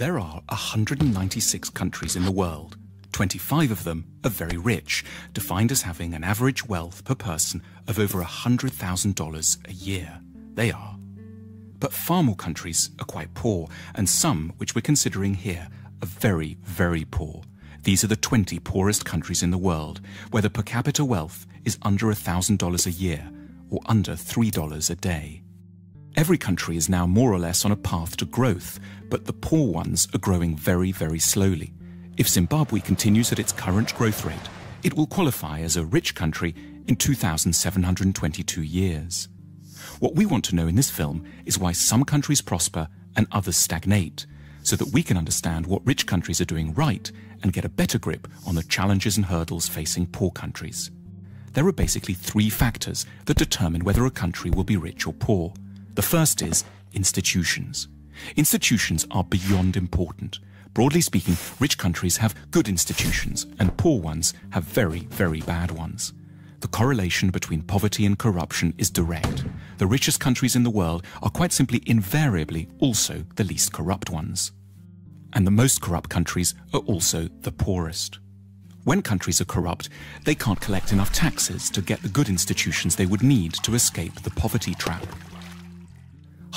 There are 196 countries in the world. 25 of them are very rich, defined as having an average wealth per person of over $100,000 a year. They are. But far more countries are quite poor, and some, which we're considering here, are very, very poor. These are the 20 poorest countries in the world, where the per capita wealth is under $1,000 a year, or under $3 a day. Every country is now more or less on a path to growth, but the poor ones are growing very, very slowly. If Zimbabwe continues at its current growth rate, it will qualify as a rich country in 2,722 years. What we want to know in this film is why some countries prosper and others stagnate, so that we can understand what rich countries are doing right and get a better grip on the challenges and hurdles facing poor countries. There are basically three factors that determine whether a country will be rich or poor. The first is institutions. Institutions are beyond important. Broadly speaking, rich countries have good institutions and poor ones have very, very bad ones. The correlation between poverty and corruption is direct. The richest countries in the world are quite simply invariably also the least corrupt ones. And the most corrupt countries are also the poorest. When countries are corrupt, they can't collect enough taxes to get the good institutions they would need to escape the poverty trap.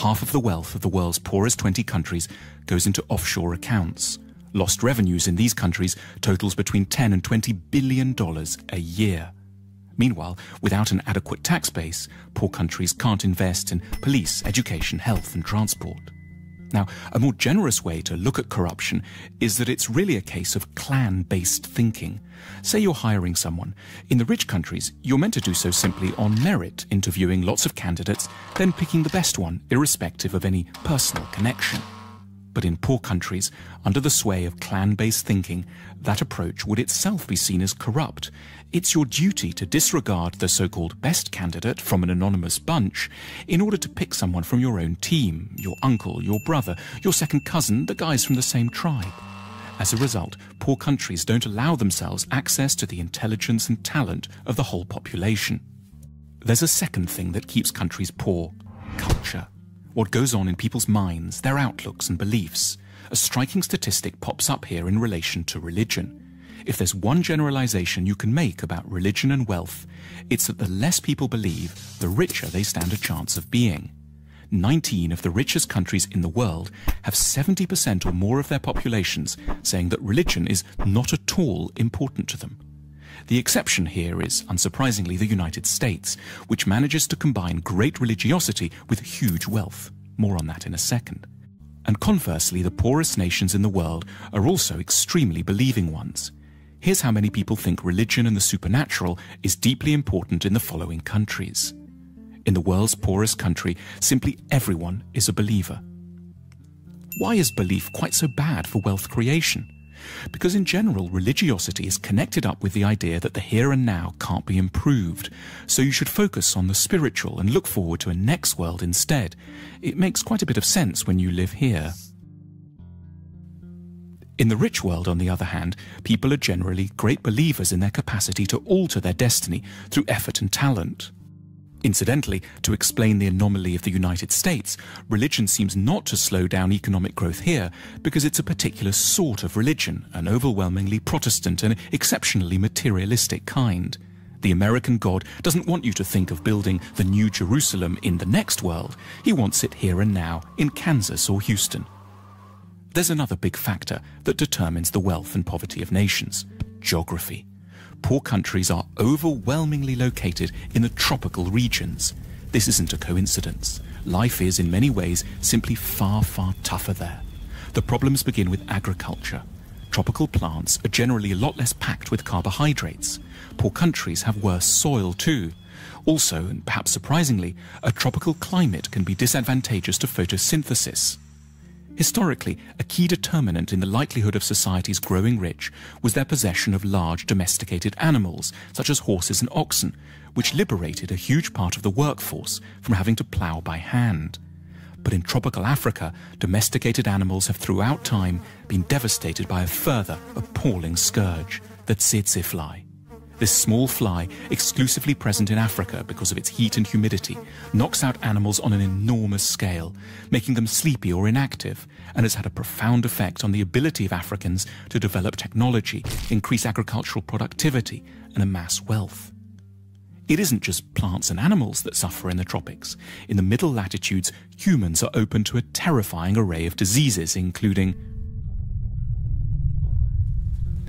Half of the wealth of the world's poorest 20 countries goes into offshore accounts. Lost revenues in these countries totals between $10 and $20 billion a year. Meanwhile, without an adequate tax base, poor countries can't invest in police, education, health and transport. Now, a more generous way to look at corruption is that it's really a case of clan-based thinking. Say you're hiring someone. In the rich countries, you're meant to do so simply on merit, interviewing lots of candidates, then picking the best one, irrespective of any personal connection. But in poor countries, under the sway of clan-based thinking, that approach would itself be seen as corrupt. It's your duty to disregard the so-called best candidate from an anonymous bunch in order to pick someone from your own team, your uncle, your brother, your second cousin, the guys from the same tribe. As a result, poor countries don't allow themselves access to the intelligence and talent of the whole population. There's a second thing that keeps countries poor: culture. What goes on in people's minds, their outlooks and beliefs. A striking statistic pops up here in relation to religion. If there's one generalization you can make about religion and wealth, it's that the less people believe, the richer they stand a chance of being. 19 of the richest countries in the world have 70% or more of their populations saying that religion is not at all important to them. The exception here is, unsurprisingly, the United States, which manages to combine great religiosity with huge wealth. More on that in a second. And conversely, the poorest nations in the world are also extremely believing ones. Here's how many people think religion and the supernatural is deeply important in the following countries. In the world's poorest country, simply everyone is a believer. Why is belief quite so bad for wealth creation? Because in general, religiosity is connected up with the idea that the here and now can't be improved, so you should focus on the spiritual and look forward to a next world instead. It makes quite a bit of sense when you live here. In the rich world, on the other hand, people are generally great believers in their capacity to alter their destiny through effort and talent. Incidentally, to explain the anomaly of the United States, religion seems not to slow down economic growth here because it's a particular sort of religion, an overwhelmingly Protestant and exceptionally materialistic kind. The American God doesn't want you to think of building the New Jerusalem in the next world. He wants it here and now, in Kansas or Houston. There's another big factor that determines the wealth and poverty of nations: geography. Poor countries are overwhelmingly located in the tropical regions. This isn't a coincidence. Life is, in many ways, simply far, far tougher there. The problems begin with agriculture. Tropical plants are generally a lot less packed with carbohydrates. Poor countries have worse soil too. Also, and perhaps surprisingly, a tropical climate can be disadvantageous to photosynthesis. Historically, a key determinant in the likelihood of societies growing rich was their possession of large domesticated animals, such as horses and oxen, which liberated a huge part of the workforce from having to plough by hand. But in tropical Africa, domesticated animals have throughout time been devastated by a further appalling scourge, the tsetse fly. This small fly, exclusively present in Africa because of its heat and humidity, knocks out animals on an enormous scale, making them sleepy or inactive, and has had a profound effect on the ability of Africans to develop technology, increase agricultural productivity, and amass wealth. It isn't just plants and animals that suffer in the tropics. In the middle latitudes, humans are open to a terrifying array of diseases, including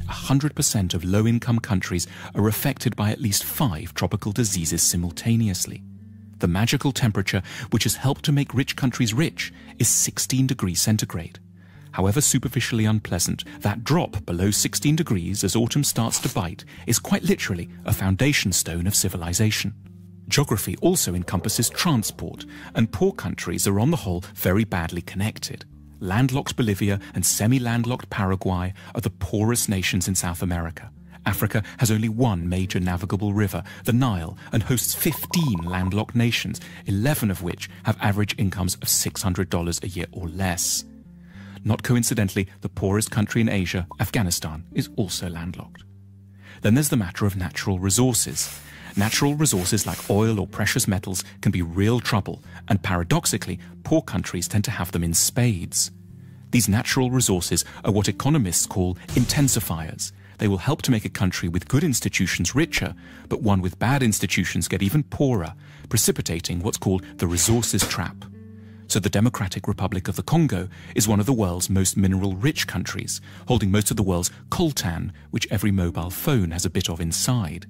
100% of low-income countries are affected by at least 5 tropical diseases simultaneously. The magical temperature, which has helped to make rich countries rich, is 16 degrees centigrade. However superficially unpleasant, that drop below 16 degrees as autumn starts to bite is quite literally a foundation stone of civilization. Geography also encompasses transport, and poor countries are on the whole very badly connected. Landlocked Bolivia and semi-landlocked Paraguay are the poorest nations in South America. Africa has only one major navigable river, the Nile, and hosts 15 landlocked nations, 11 of which have average incomes of $600 a year or less. Not coincidentally, the poorest country in Asia, Afghanistan, is also landlocked. Then there's the matter of natural resources. Natural resources like oil or precious metals can be real trouble, and paradoxically, poor countries tend to have them in spades. These natural resources are what economists call intensifiers. They will help to make a country with good institutions richer, but one with bad institutions get even poorer, precipitating what's called the resources trap. So the Democratic Republic of the Congo is one of the world's most mineral-rich countries, holding most of the world's coltan, which every mobile phone has a bit of inside.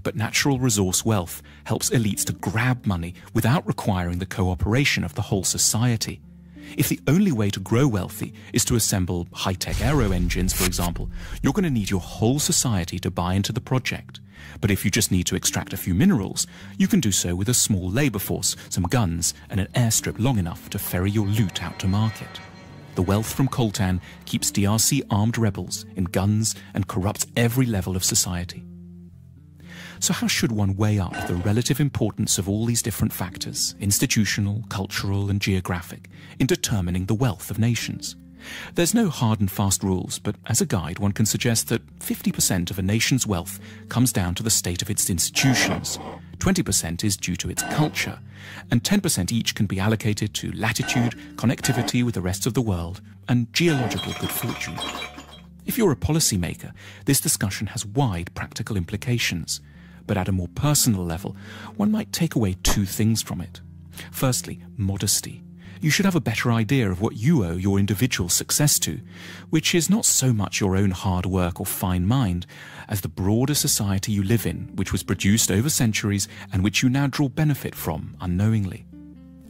But natural resource wealth helps elites to grab money without requiring the cooperation of the whole society. If the only way to grow wealthy is to assemble high-tech aero engines, for example, you're going to need your whole society to buy into the project. But if you just need to extract a few minerals, you can do so with a small labor force, some guns, and an airstrip long enough to ferry your loot out to market. The wealth from coltan keeps DRC armed rebels in guns and corrupts every level of society. So how should one weigh up the relative importance of all these different factors, institutional, cultural, and geographic, in determining the wealth of nations? There's no hard and fast rules, but as a guide one can suggest that 50% of a nation's wealth comes down to the state of its institutions, 20% is due to its culture, and 10% each can be allocated to latitude, connectivity with the rest of the world, and geological good fortune. If you're a policymaker, this discussion has wide practical implications. But at a more personal level, one might take away 2 things from it. Firstly, modesty. You should have a better idea of what you owe your individual success to, which is not so much your own hard work or fine mind, as the broader society you live in, which was produced over centuries and which you now draw benefit from unknowingly.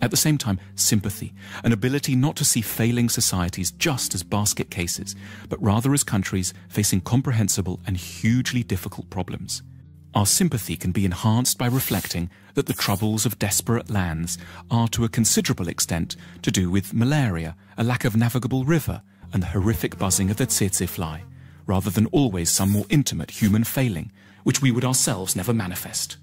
At the same time, sympathy, an ability not to see failing societies just as basket cases, but rather as countries facing comprehensible and hugely difficult problems. Our sympathy can be enhanced by reflecting that the troubles of desperate lands are to a considerable extent to do with malaria, a lack of navigable river, and the horrific buzzing of the tsetse fly, rather than always some more intimate human failing, which we would ourselves never manifest.